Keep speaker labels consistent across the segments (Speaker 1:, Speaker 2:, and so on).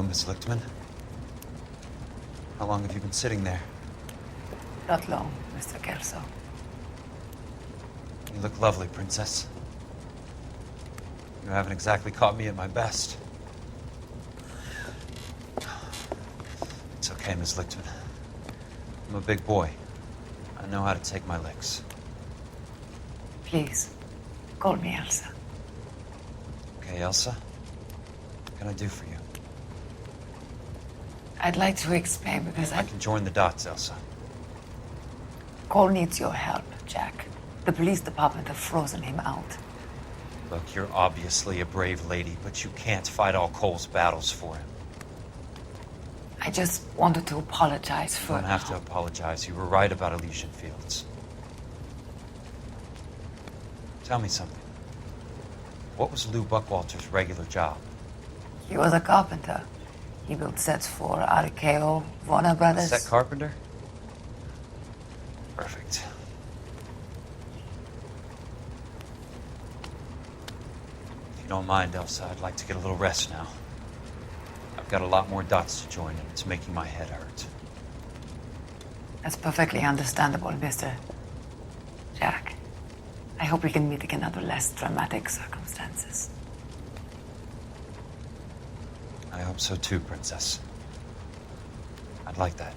Speaker 1: Miss Lichtman. How long have you been sitting there?
Speaker 2: Not long, Mr. Kelso.
Speaker 1: You look lovely, Princess. You haven't exactly caught me at my best. It's okay, Miss Lichtman. I'm a big boy. I know how to take my licks.
Speaker 2: Please, call me Elsa.
Speaker 1: Okay, Elsa? What can I do for you?
Speaker 2: I'd like to explain because
Speaker 1: I can join the dots, Elsa.
Speaker 2: Cole needs your help, Jack. The police department have frozen him out.
Speaker 1: Look, you're obviously a brave lady, but you can't fight all Cole's battles for him.
Speaker 2: I just wanted to apologize for...
Speaker 1: You don't have to apologize. You were right about Elysian Fields. Tell me something. What was Lou Buckwalter's regular job?
Speaker 2: He was a carpenter. He built sets for RKO, Warner Brothers.
Speaker 1: Set carpenter? Perfect. If you don't mind, Elsa, I'd like to get a little rest now. I've got a lot more dots to join, and it's making my head hurt.
Speaker 2: That's perfectly understandable, Mr. Jack. I hope we can meet again under less dramatic circumstances.
Speaker 1: I hope so too, Princess. I'd like that.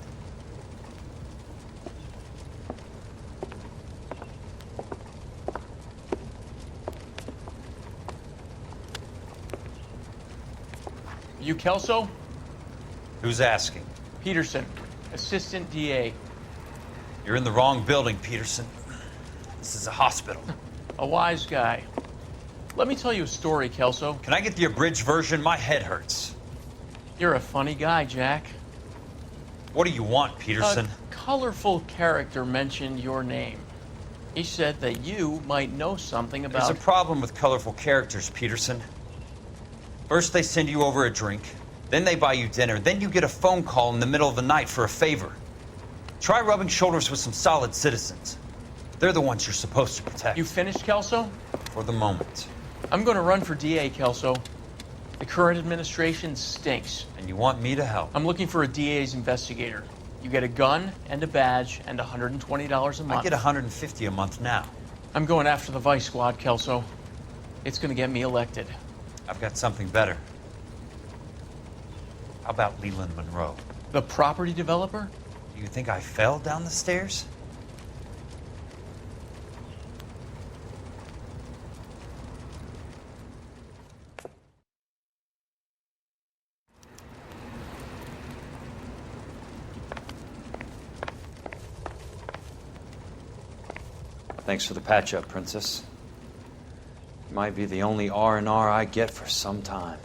Speaker 3: You Kelso?
Speaker 1: Who's asking?
Speaker 3: Peterson, Assistant DA.
Speaker 1: You're in the wrong building, Peterson. This is a hospital.
Speaker 3: A wise guy. Let me tell you a story, Kelso.
Speaker 1: Can I get the abridged version? My head hurts.
Speaker 3: You're a funny guy, Jack.
Speaker 1: What do you want, Peterson?
Speaker 3: A colorful character mentioned your name. He said that you might know something about...
Speaker 1: There's a problem with colorful characters, Peterson. First they send you over a drink, then they buy you dinner, then you get a phone call in the middle of the night for a favor. Try rubbing shoulders with some solid citizens. They're the ones you're supposed to protect.
Speaker 3: You finished, Kelso?
Speaker 1: For the moment.
Speaker 3: I'm going to run for DA, Kelso. The current administration stinks.
Speaker 1: And you want me to help?
Speaker 3: I'm looking for a DA's investigator. You get a gun and a badge and $120 a month.
Speaker 1: I get $150 a month now.
Speaker 3: I'm going after the Vice Squad, Kelso. It's going to get me elected.
Speaker 1: I've got something better. How about Leland Monroe?
Speaker 3: The property developer?
Speaker 1: Do you think I fell down the stairs? Thanks for the patch-up, Princess. Might be the only R&R I get for some time.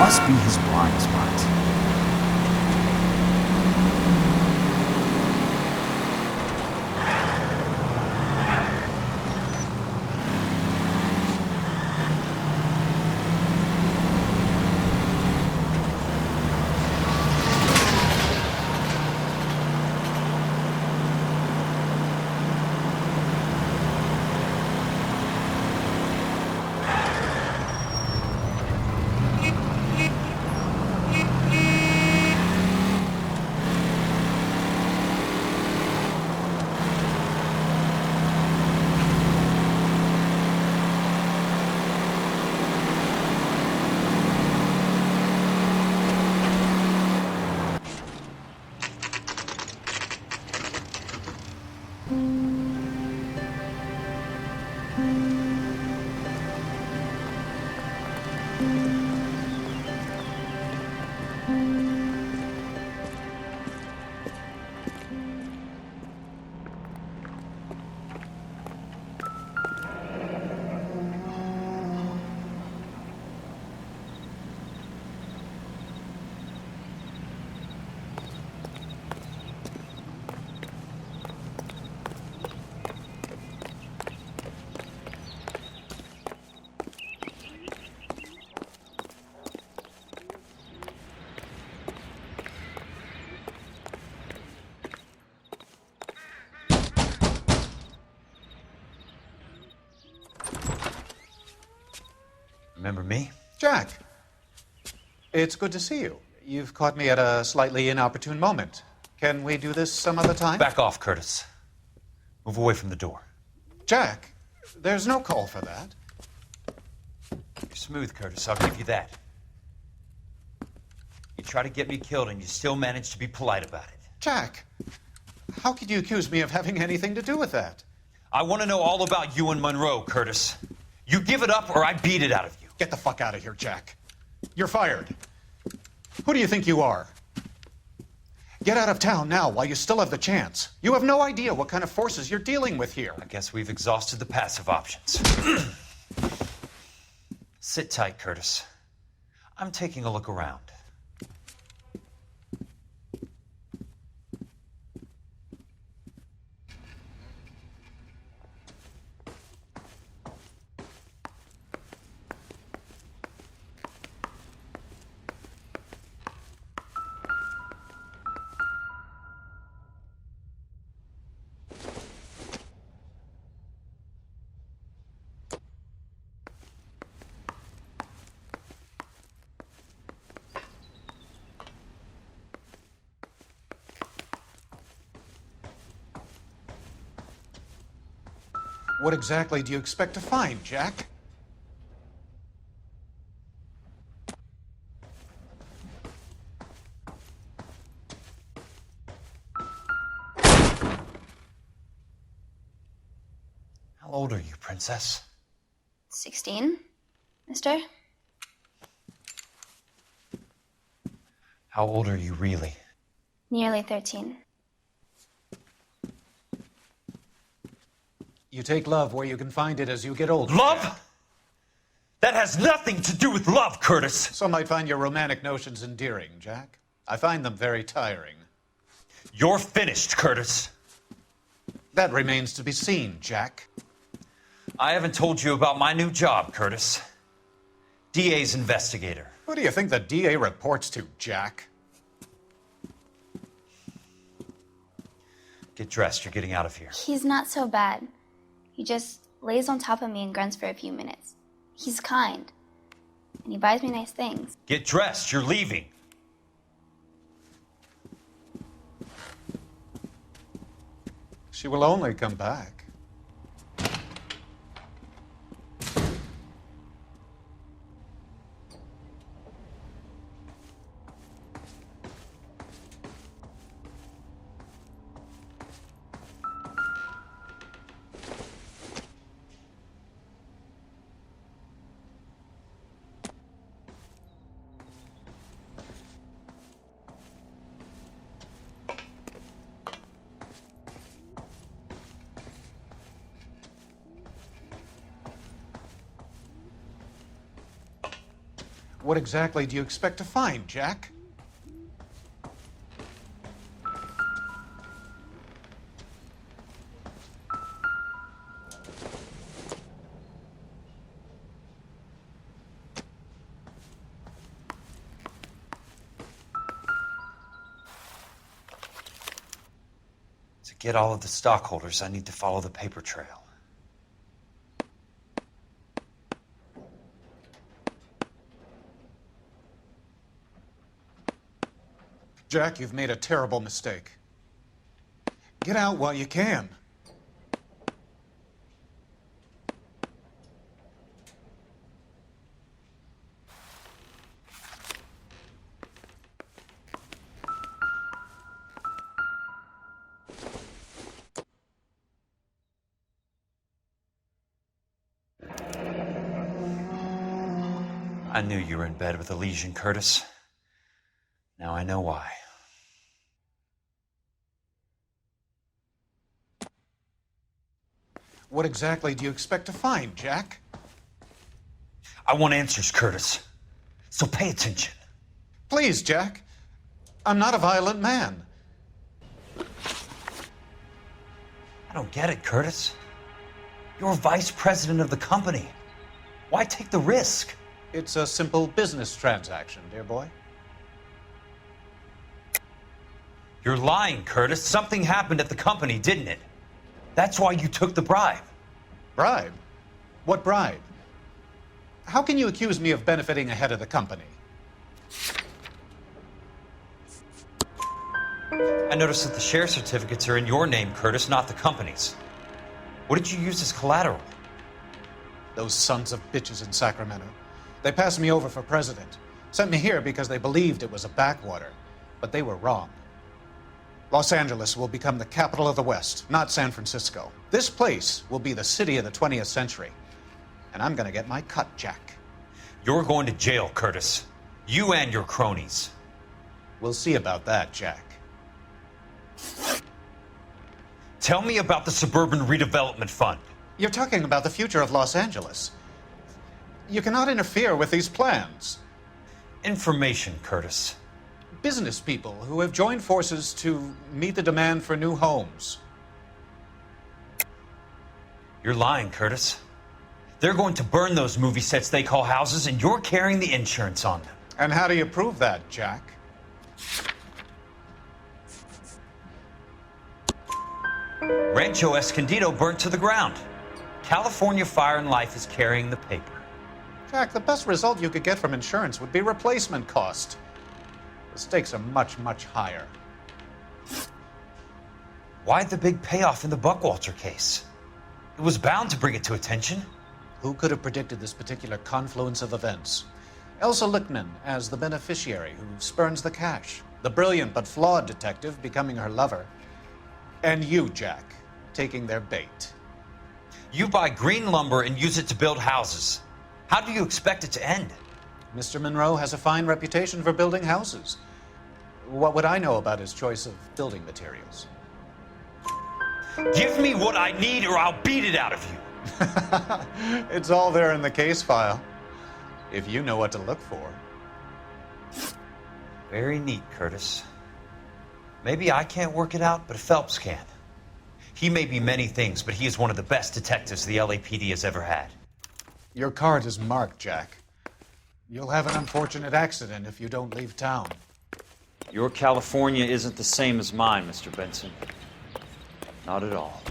Speaker 4: Must be his blind spot.
Speaker 1: Remember me?
Speaker 5: Jack, it's good to see you. You've caught me at a slightly inopportune moment. Can we do this some other time?
Speaker 1: Back off, Curtis. Move away from the door.
Speaker 5: Jack, there's no call for that.
Speaker 1: You're smooth, Curtis. I'll give you that. You try to get me killed and you still manage to be polite about it.
Speaker 5: Jack, how could you accuse me of having anything to do with that?
Speaker 1: I want to know all about you and Monroe, Curtis. You give it up or I beat it out of you.
Speaker 5: Get the fuck out of here, Jack. You're fired. Who do you think you are? Get out of town now while you still have the chance. You have no idea what kind of forces you're dealing with here.
Speaker 1: I guess we've exhausted the passive options. Sit tight, Curtis. I'm taking a look around.
Speaker 5: What exactly do you expect to find, Jack?
Speaker 1: How old are you, Princess?
Speaker 6: 16, mister?
Speaker 1: How old are you really?
Speaker 6: Nearly 13.
Speaker 5: You take love where you can find it as you get older.
Speaker 1: Love?
Speaker 5: Jack.
Speaker 1: That has nothing to do with love, Curtis.
Speaker 5: Some might find your romantic notions endearing, Jack. I find them very tiring.
Speaker 1: You're finished, Curtis.
Speaker 5: That remains to be seen, Jack.
Speaker 1: I haven't told you about my new job, Curtis. DA's investigator.
Speaker 5: Who do you think the DA reports to, Jack?
Speaker 1: Get dressed, you're getting out of here.
Speaker 6: He's not so bad. He just lays on top of me and grunts for a few minutes. He's kind. And he buys me nice things.
Speaker 1: Get dressed, you're leaving.
Speaker 5: She will only come back. What exactly do you expect to find, Jack?
Speaker 1: To get all of the stockholders, I need to follow the paper trail.
Speaker 5: Jack, you've made a terrible mistake. Get out while you can.
Speaker 1: I knew you were in bed with Elysian, Curtis. Now I know why.
Speaker 5: What exactly do you expect to find, Jack?
Speaker 1: I want answers, Curtis. So pay attention.
Speaker 5: Please, Jack. I'm not a violent man.
Speaker 1: I don't get it, Curtis. You're vice president of the company. Why take the risk?
Speaker 5: It's a simple business transaction, dear boy.
Speaker 1: You're lying, Curtis. Something happened at the company, didn't it? That's why you took the bribe.
Speaker 5: Bribe? What bribe? How can you accuse me of benefiting ahead of the company?
Speaker 1: I noticed that the share certificates are in your name, Curtis, not the company's. What did you use as collateral?
Speaker 5: Those sons of bitches in Sacramento. They passed me over for president. Sent me here because they believed it was a backwater. But they were wrong. Los Angeles will become the capital of the West, not San Francisco. This place will be the city of the 20th century. And I'm gonna get my cut, Jack.
Speaker 1: You're going to jail, Curtis. You and your cronies.
Speaker 5: We'll see about that, Jack.
Speaker 1: Tell me about the Suburban Redevelopment Fund.
Speaker 5: You're talking about the future of Los Angeles. You cannot interfere with these plans.
Speaker 1: Information, Curtis.
Speaker 5: Business people who have joined forces to meet the demand for new homes.
Speaker 1: You're lying, Curtis. They're going to burn those movie sets they call houses, and you're carrying the insurance on them.
Speaker 5: And how do you prove that, Jack?
Speaker 1: Rancho Escondido burnt to the ground. California Fire and Life is carrying the paper.
Speaker 5: Jack, the best result you could get from insurance would be replacement cost. The stakes are much, much higher.
Speaker 1: Why the big payoff in the Buckwalter case? It was bound to bring it to attention.
Speaker 5: Who could have predicted this particular confluence of events? Elsa Lichtman as the beneficiary who spurns the cash. The brilliant but flawed detective becoming her lover. And you, Jack, taking their bait.
Speaker 1: You buy green lumber and use it to build houses. How do you expect it to end?
Speaker 5: Mr. Monroe has a fine reputation for building houses. What would I know about his choice of building materials?
Speaker 1: Give me what I need or I'll beat it out of you.
Speaker 5: It's all there in the case file, if you know what to look for.
Speaker 1: Very neat, Curtis. Maybe I can't work it out, but Phelps can. He may be many things, but he is one of the best detectives the LAPD has ever had.
Speaker 5: Your card is marked, Jack. You'll have an unfortunate accident if you don't leave town.
Speaker 7: Your California isn't the same as mine, Mr. Benson. Not at all.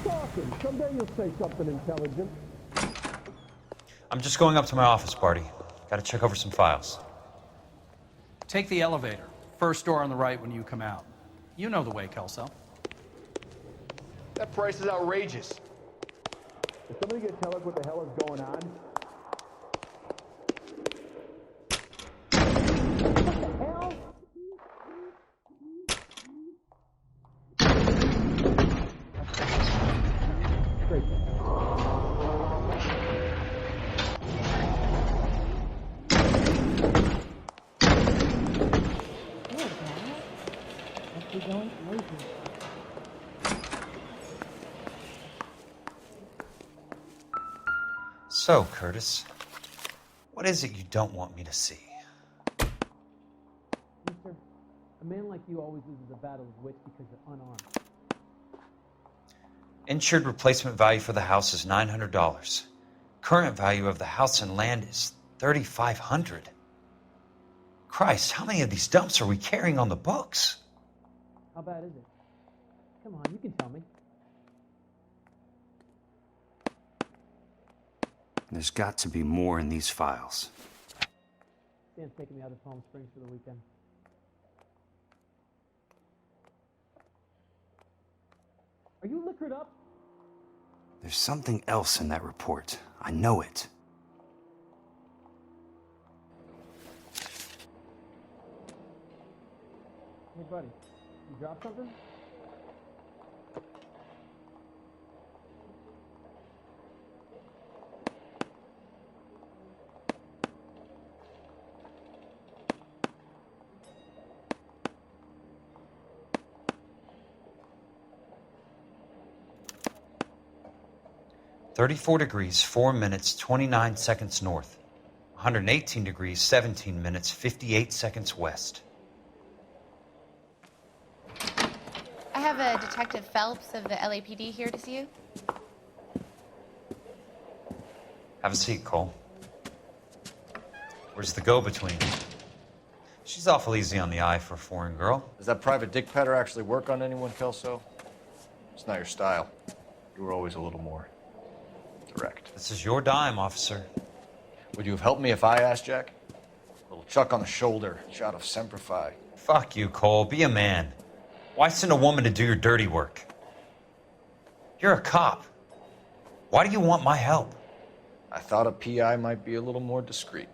Speaker 8: talking. Someday you'll say something intelligent.
Speaker 1: I'm just going up to my office, Barty. Gotta check over some files.
Speaker 9: Take the elevator. First door on the right when you come out. You know the way, Kelso.
Speaker 8: That price is outrageous. Is somebody gonna tell us what the hell is going on?
Speaker 1: So, Curtis, what is it you don't want me to see?
Speaker 10: Mister, a man like you always loses a battle of wits because you're unarmed.
Speaker 1: Insured replacement value for the house is $900. Current value of the house and land is $3,500. Christ, how many of these dumps are we carrying on the books?
Speaker 10: How bad is it? Come on, you can tell me.
Speaker 4: There's got to be more in these files.
Speaker 10: Stan's taking me out of Palm Springs for the weekend. Are you liquored up?
Speaker 4: There's something else in that report. I know it.
Speaker 10: Hey, buddy, you dropped something?
Speaker 1: $34 4 minutes, 29 seconds north. 118 degrees, 17 minutes, 58 seconds west.
Speaker 11: I have a Detective Phelps of the LAPD here to see you.
Speaker 1: Have a seat, Cole. Where's the go-between? She's awful easy on the eye for a foreign girl.
Speaker 12: Does that private dick petter actually work on anyone, Kelso? It's not your style. You were always a little more direct.
Speaker 1: This is your dime, officer.
Speaker 12: Would you have helped me if I asked, Jack? A little chuck on the shoulder, shot of Semper Fi.
Speaker 1: Fuck you, Cole. Be a man. Why send a woman to do your dirty work? You're a cop. Why do you want my help?
Speaker 12: I thought a PI might be a little more discreet.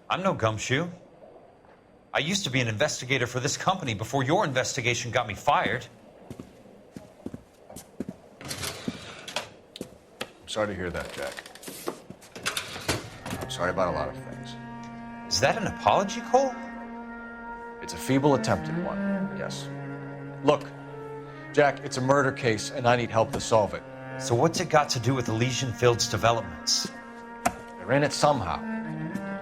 Speaker 1: I'm no gumshoe. I used to be an investigator for this company before your investigation got me fired.
Speaker 12: I'm sorry to hear that, Jack. I'm sorry about a lot of things.
Speaker 1: Is that an apology, Cole?
Speaker 12: It's a feeble attempt at one, yes. Look, Jack, it's a murder case, and I need help to solve it.
Speaker 1: So what's it got to do with Elysian Fields developments?
Speaker 12: They're in it somehow.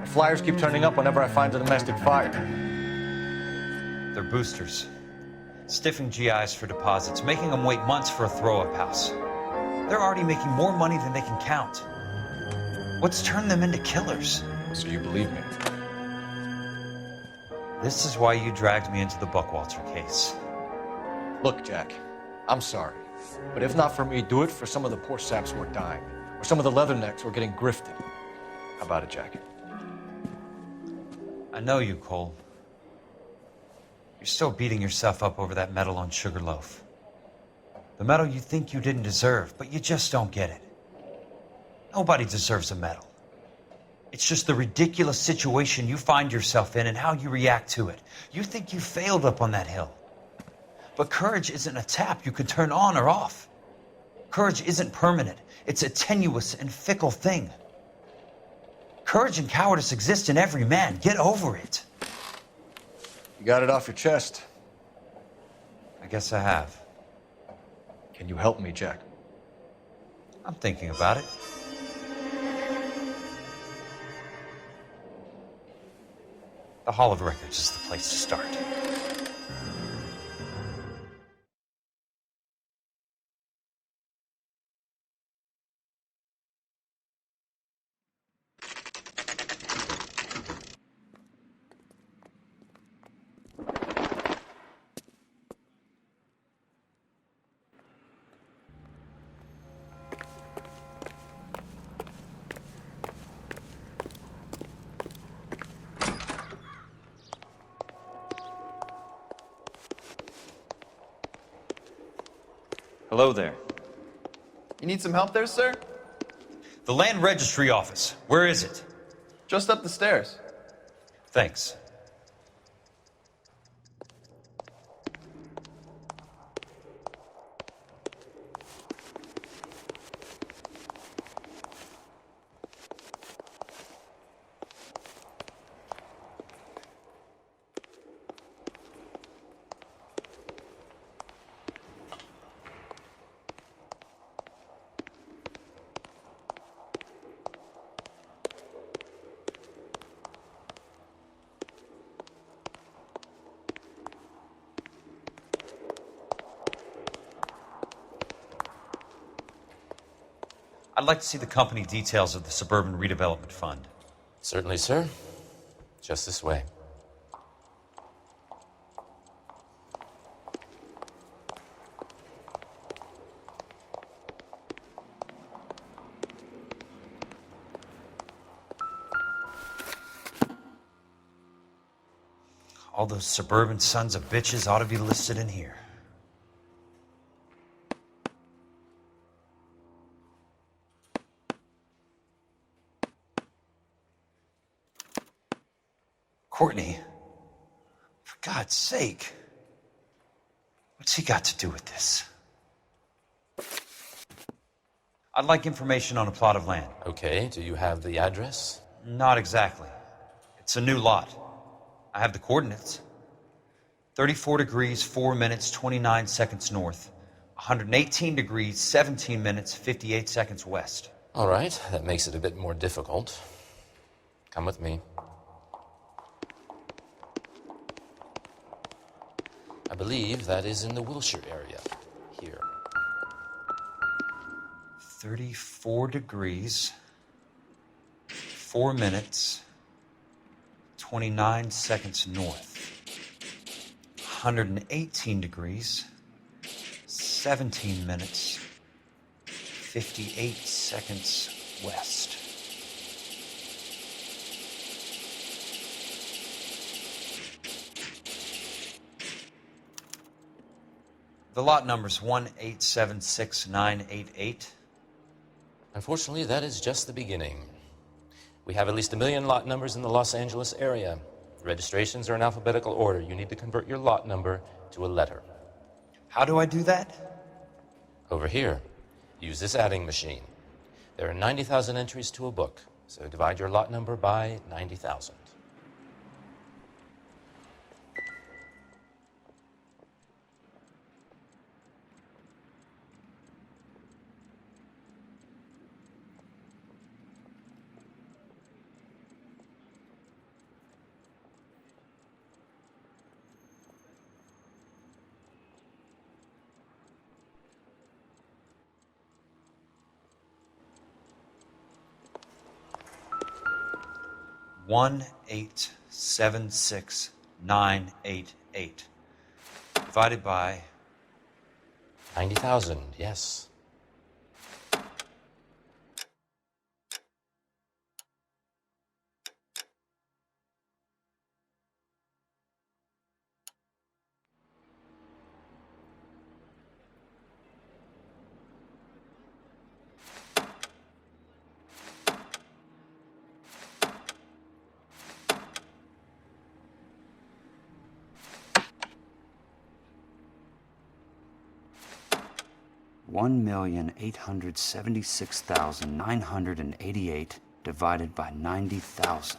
Speaker 12: The flyers keep turning up whenever I find a domestic fire.
Speaker 1: They're boosters. Stiffing GIs for deposits, making them wait months for a throw-up house. They're already making more money than they can count. What's turned them into killers?
Speaker 12: So you believe me?
Speaker 1: This is why you dragged me into the Buckwalter case.
Speaker 12: Look, Jack, I'm sorry. But if not for me, do it for some of the poor saps who are dying. Or some of the leathernecks who are getting grifted. How about it, Jack?
Speaker 1: I know you, Cole. You're still beating yourself up over that medal on Sugarloaf. The medal you think you didn't deserve, but you just don't get it. Nobody deserves a medal. It's just the ridiculous situation you find yourself in and how you react to it. You think you failed up on that hill. But courage isn't a tap you can turn on or off. Courage isn't permanent. It's a tenuous and fickle thing. Courage and cowardice exist in every man. Get over it.
Speaker 12: You got it off your chest.
Speaker 1: I guess I have.
Speaker 12: Can you help me, Jack?
Speaker 1: I'm thinking about it. The Hall of Records is the place to start.
Speaker 7: Hello there.
Speaker 13: You need some help there, sir?
Speaker 1: The land registry office. Where is it?
Speaker 13: Just up the stairs.
Speaker 1: Thanks. I'd like to see the company details of the Suburban Redevelopment Fund.
Speaker 14: Certainly, sir. Just this way.
Speaker 1: All those suburban sons of bitches ought to be listed in here. Courtney, for God's sake, what's he got to do with this? I'd like information on a plot of land.
Speaker 14: Okay, do you have the address?
Speaker 1: Not exactly. It's a new lot. I have the coordinates. 34 degrees, 4 minutes, 29 seconds north. 118 degrees, 17 minutes, 58 seconds west.
Speaker 14: All right, that makes it a bit more difficult. Come with me. I believe that is in the Wilshire area, here.
Speaker 1: 34 degrees, 4 minutes, 29 seconds north. 118 degrees, 17 minutes, 58 seconds west. The lot number's 1876988.
Speaker 14: Unfortunately, that is just the beginning. We have at least 1 million lot numbers in the Los Angeles area. Registrations are in alphabetical order. You need to convert your lot number to a letter.
Speaker 1: How do I do that?
Speaker 14: Over here. Use this adding machine. There are 90,000 entries to a book, so divide your lot number by 90,000.
Speaker 1: One 1876988 divided by
Speaker 14: 90,000, yes.
Speaker 4: $1,876,988 divided by 90,000.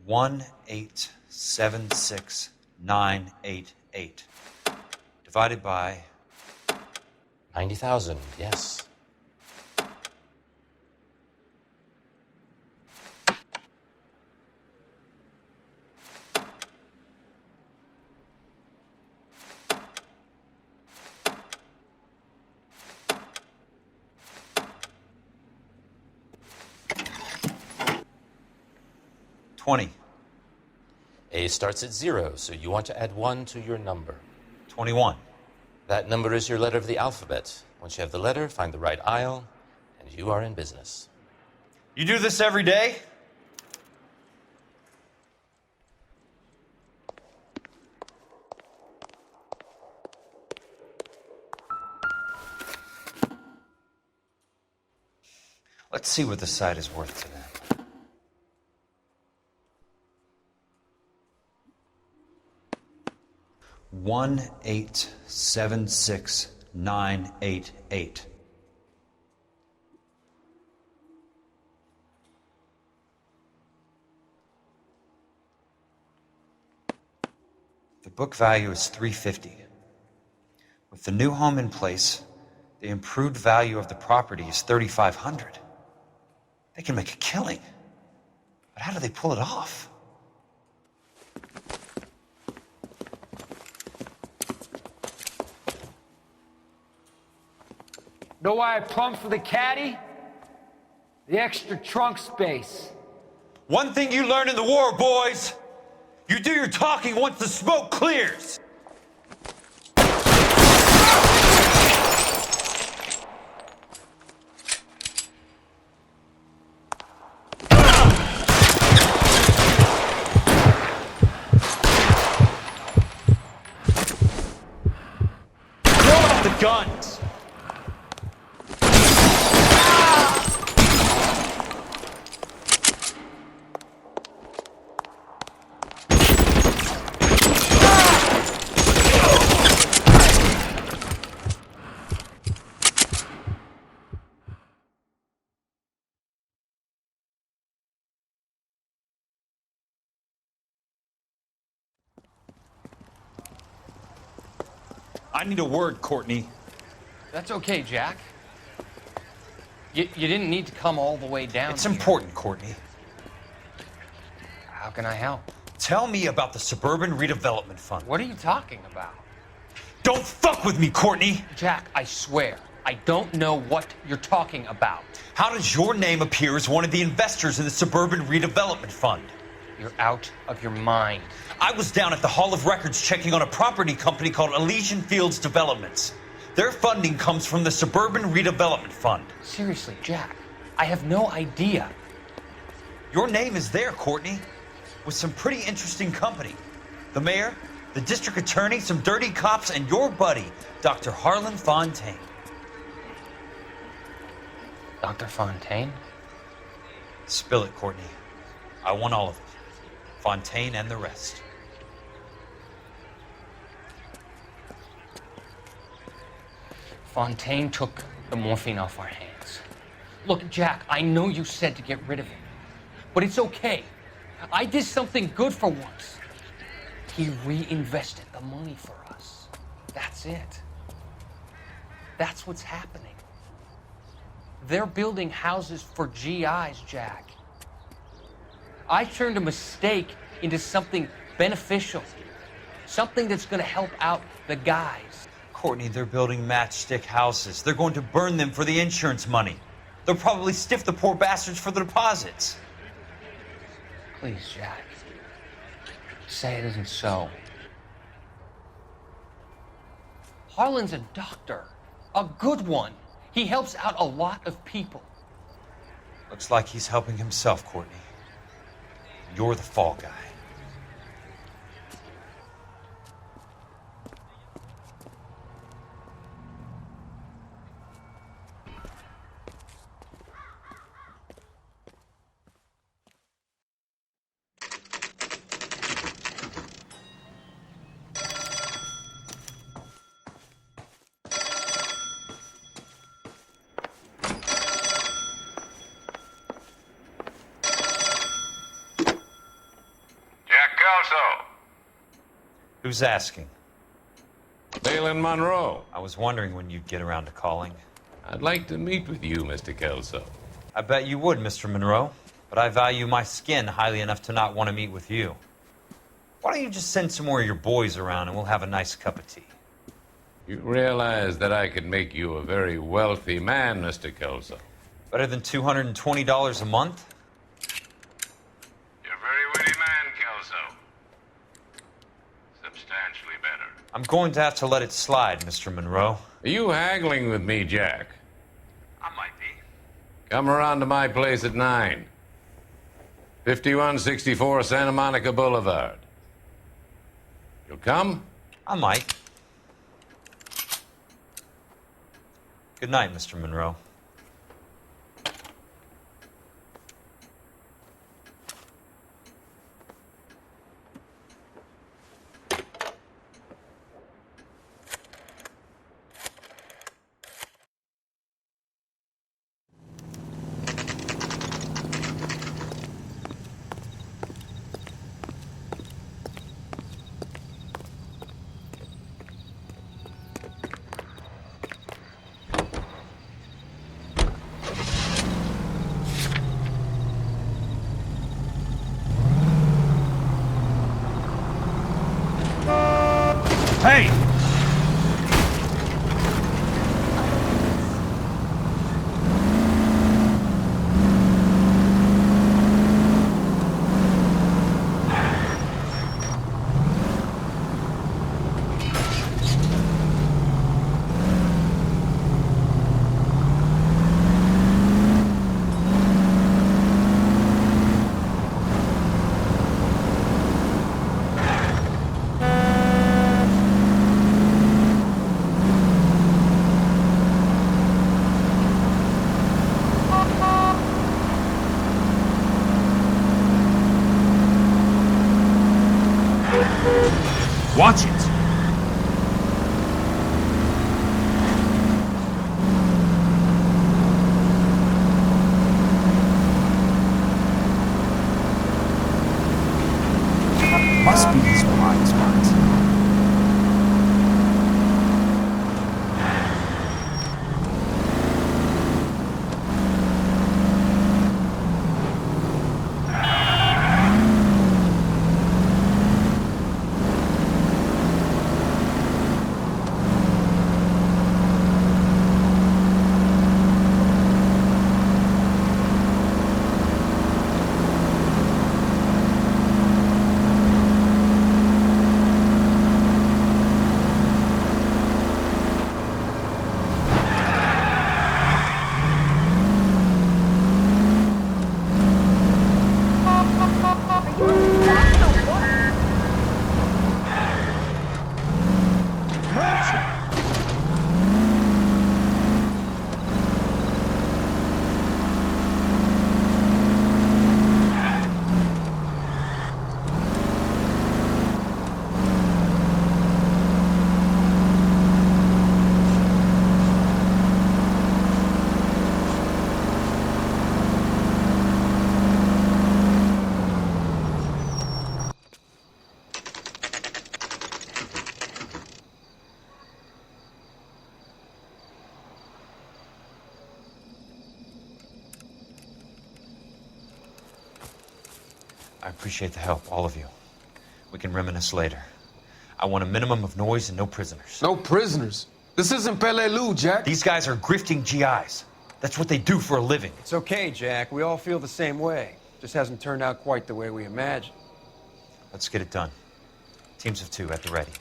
Speaker 1: One 1876988 divided by
Speaker 14: 90,000, yes. A starts at 0, so you want to add 1 to your number.
Speaker 1: 21.
Speaker 14: That number is your letter of the alphabet. Once you have the letter, find the right aisle, and you are in business.
Speaker 1: You do this every day? Let's see what the site is worth to them. 1876988. The book value is $350. With the new home in place, the improved value of the property is $3,500. They can make a killing. But how do they pull it off?
Speaker 10: Know why I plumbed for the caddy? The extra trunk space.
Speaker 1: One thing you learn in the war, boys. You do your talking once the smoke clears. Throw out the guns. I need a word, Courtney.
Speaker 3: That's okay, Jack. You didn't need to come all the way down
Speaker 1: It's
Speaker 3: here.
Speaker 1: important, Courtney.
Speaker 3: How can I help?
Speaker 1: Tell me about the Suburban Redevelopment Fund.
Speaker 3: What are you talking about?
Speaker 1: Don't fuck with me, Courtney!
Speaker 3: Jack, I swear, I don't know what you're talking about.
Speaker 1: How does your name appear as one of the investors in the Suburban Redevelopment Fund?
Speaker 3: You're out of your mind.
Speaker 1: I was down at the Hall of Records checking on a property company called Elysian Fields Developments. Their funding comes from the Suburban Redevelopment Fund.
Speaker 3: Seriously, Jack, I have no idea.
Speaker 1: Your name is there, Courtney, with some pretty interesting company. The mayor, the district attorney, some dirty cops, and your buddy, Dr. Harlan Fontaine.
Speaker 3: Dr. Fontaine?
Speaker 1: Spill it, Courtney. I want all of it. Fontaine and the rest.
Speaker 3: Fontaine took the morphine off our hands. Look, Jack, I know you said to get rid of it, but it's okay. I did something good for once. He reinvested the money for us. That's it. That's what's happening. They're building houses for GIs, Jack. I turned a mistake into something beneficial, something that's going to help out the guys.
Speaker 1: Courtney, they're building matchstick houses. They're going to burn them for the insurance money. They'll probably stiff the poor bastards for the deposits.
Speaker 3: Please, Jack, say it isn't so. Harlan's a doctor, a good one. He helps out a lot of people.
Speaker 1: Looks like he's helping himself, Courtney. You're the fall guy. Who's asking?
Speaker 15: Leland Monroe.
Speaker 1: I was wondering when you'd get around to calling.
Speaker 15: I'd like to meet with you, Mr. Kelso.
Speaker 1: I bet you would, Mr. Monroe. But I value my skin highly enough to not want to meet with you. Why don't you just send some more of your boys around and we'll have a nice cup of tea?
Speaker 15: You realize that I could make you a very wealthy man, Mr. Kelso.
Speaker 1: Better than $220 a month?
Speaker 15: You're a very witty man, Kelso.
Speaker 1: I'm going to have to let it slide, Mr. Monroe.
Speaker 15: Are you haggling with me, Jack?
Speaker 1: I might be.
Speaker 15: Come around to my place at 9. 5164 Santa Monica Boulevard. You'll come?
Speaker 1: I might. Good night, Mr. Monroe.
Speaker 16: Hey! Watch it! Must be his blind spot.
Speaker 1: I appreciate the help, all of you. We can reminisce later. I want a minimum of noise and no prisoners.
Speaker 17: No prisoners? This isn't Peleliu, Jack.
Speaker 1: These guys are grifting GIs. That's what they do for a living.
Speaker 18: It's okay, Jack. We all feel the same way. Just hasn't turned out quite the way we imagined.
Speaker 1: Let's get it done. Teams of 2 at the ready.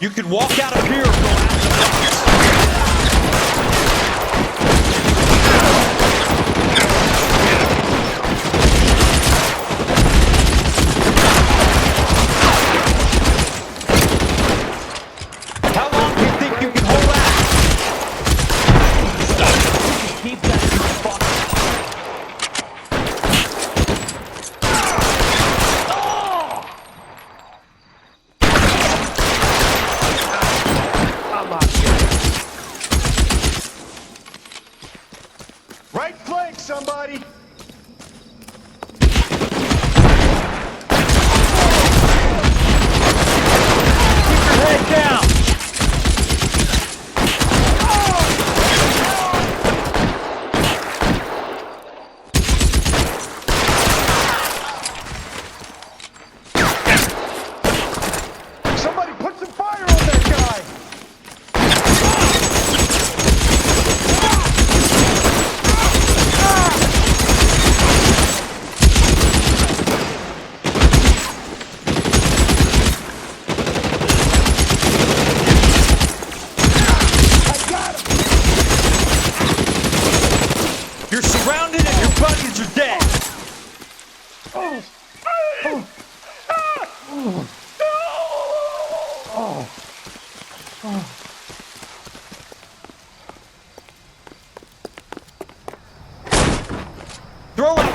Speaker 1: You can walk out of here or go How long do you think you can hold out? Stop. Keep that fuck.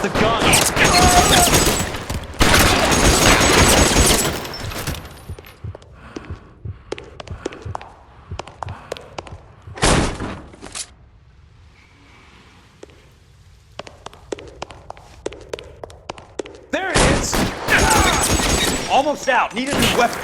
Speaker 1: the gun! There it is! Almost out. Need a new weapon.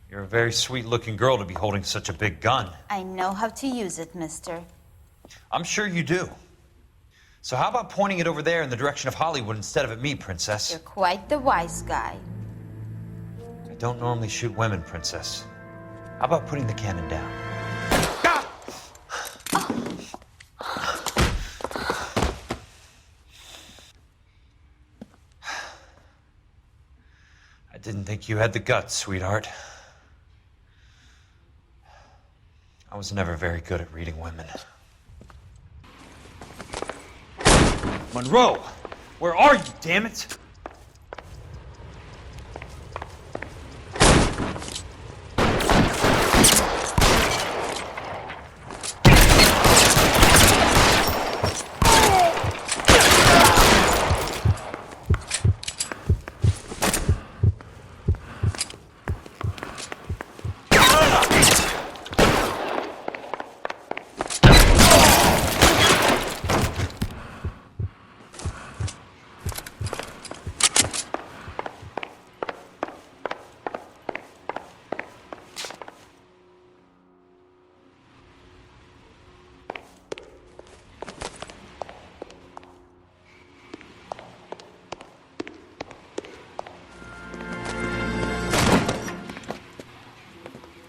Speaker 1: You're a very sweet-looking girl to be holding such a big gun.
Speaker 19: I know how to use it, mister.
Speaker 1: I'm sure you do. So how about pointing it over there in the direction of Hollywood instead of at me, Princess?
Speaker 19: You're quite the wise guy.
Speaker 1: I don't normally shoot women, Princess. How about putting the cannon down? I didn't think you had the guts, sweetheart. I was never very good at reading women. Monroe! Where are you, damn it?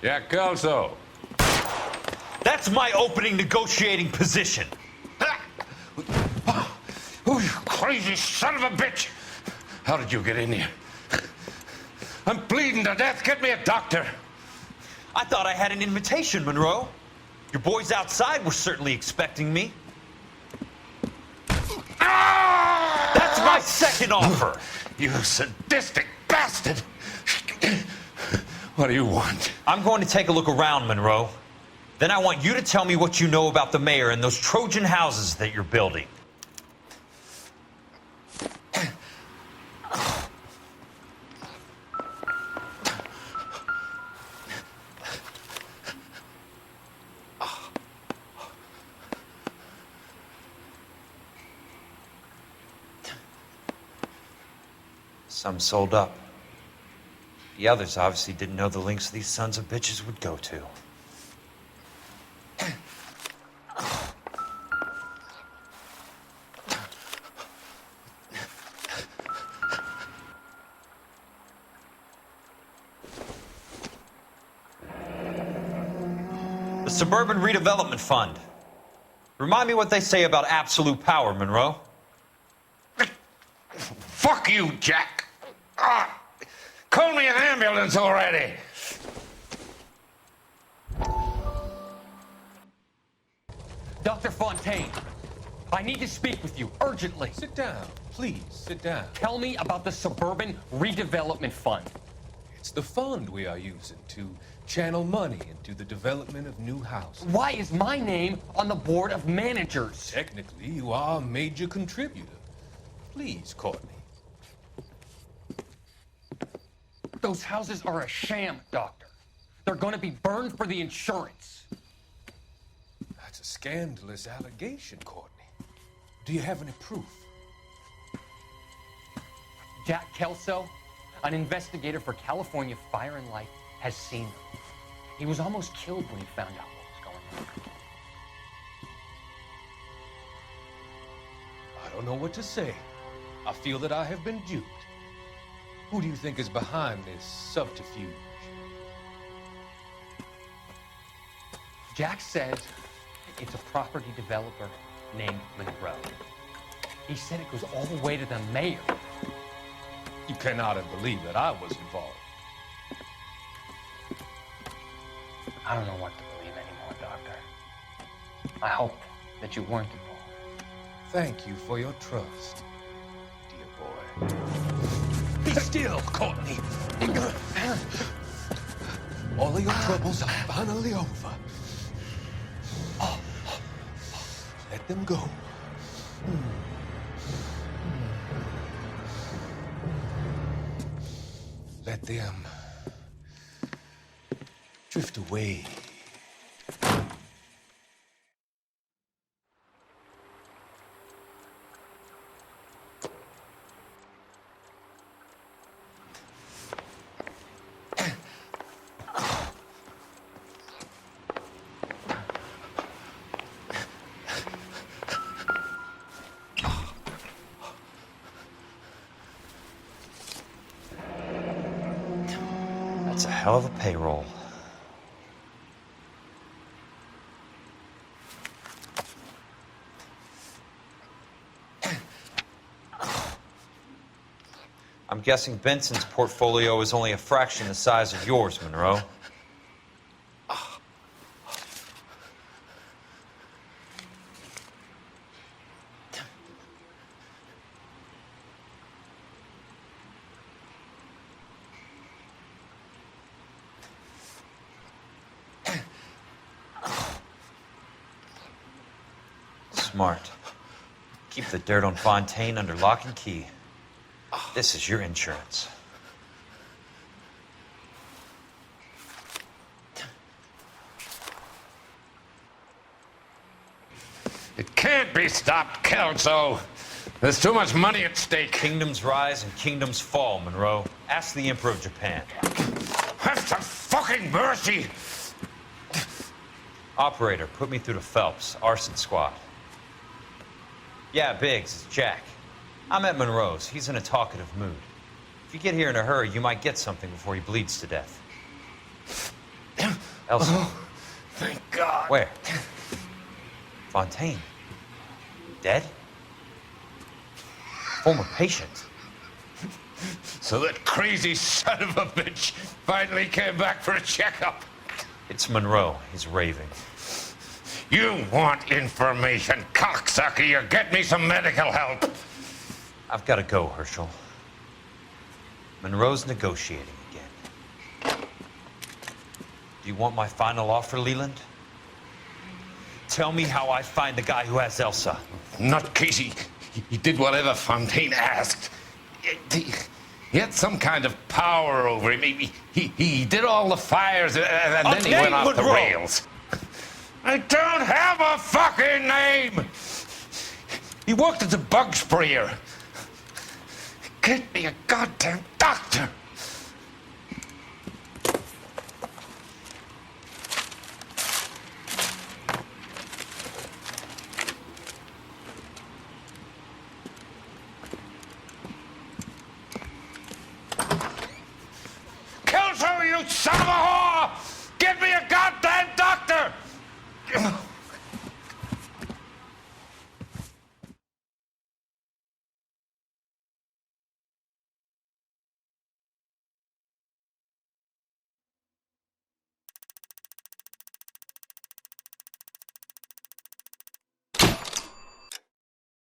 Speaker 15: Jack Kelso.
Speaker 1: That's my opening negotiating position.
Speaker 15: Oh, you crazy son of a bitch! How did you get in here? I'm bleeding to death. Get me a doctor.
Speaker 1: I thought I had an invitation, Monroe. Your boys outside were certainly expecting me. That's my second offer.
Speaker 15: You sadistic bastard! What do you want?
Speaker 1: I'm going to take a look around, Monroe. Then I want you to tell me what you know about the mayor and those Trojan houses that you're building. Some sold up. The others obviously didn't know the lengths these sons of bitches would go to. The Suburban Redevelopment Fund. Remind me what they say about absolute power, Monroe.
Speaker 15: Fuck you, Jack. Call me an ambulance already.
Speaker 3: Dr. Fontaine, I need to speak with you urgently.
Speaker 12: Sit down. Please, sit down.
Speaker 3: Tell me about the Suburban Redevelopment Fund.
Speaker 12: It's the fund we are using to channel money into the development of new houses.
Speaker 3: Why is my name on the board of managers?
Speaker 12: Technically, you are a major contributor. Please, Courtney.
Speaker 3: Those houses are a sham, Doctor. They're going to be burned for the insurance.
Speaker 12: That's a scandalous allegation, Courtney. Do you have any proof?
Speaker 3: Jack Kelso, an investigator for California Fire and Life, has seen them. He was almost killed when he found out what was going on.
Speaker 12: I don't know what to say. I feel that I have been duped. Who do you think is behind this subterfuge?
Speaker 3: Jack says it's a property developer named Monroe. He said it goes all the way to the mayor.
Speaker 12: You cannot believe that I was involved.
Speaker 3: I don't know what to believe anymore, Doctor. I hoped that you weren't involved.
Speaker 15: Thank you for your trust, dear boy. Be still, Courtney. All of your troubles are finally over. Let them go. Let them drift away.
Speaker 1: That's a hell of a payroll. I'm guessing Benson's portfolio is only a fraction the size of yours, Monroe. Smart. Keep the dirt on Fontaine under lock and key. This is your insurance.
Speaker 15: It can't be stopped, Kelso. There's too much money at stake.
Speaker 1: Kingdoms rise and kingdoms fall, Monroe. Ask the Emperor of Japan.
Speaker 15: Have some fucking mercy!
Speaker 1: Operator, put me through to Phelps, arson squad. Yeah, Biggs, it's Jack. I'm at Monroe's. He's in a talkative mood. If you get here in a hurry, you might get something before he bleeds to death. Elsa.
Speaker 15: Oh, thank God.
Speaker 1: Where? Fontaine. Dead? Former patient.
Speaker 15: So that crazy son of a bitch finally came back for a checkup.
Speaker 1: It's Monroe. He's raving.
Speaker 15: You want information, cocksucker. You get me some medical help.
Speaker 1: I've got to go, Herschel. Monroe's negotiating again. Do you want my final offer, Leland? Tell me how I find the guy who has Elsa.
Speaker 15: Not Casey. He did whatever Fontaine asked. He had some kind of power over him. He did all the fires, and then he went off the rails. I don't have a fucking name! He worked as a bug sprayer. Get me a goddamn doctor!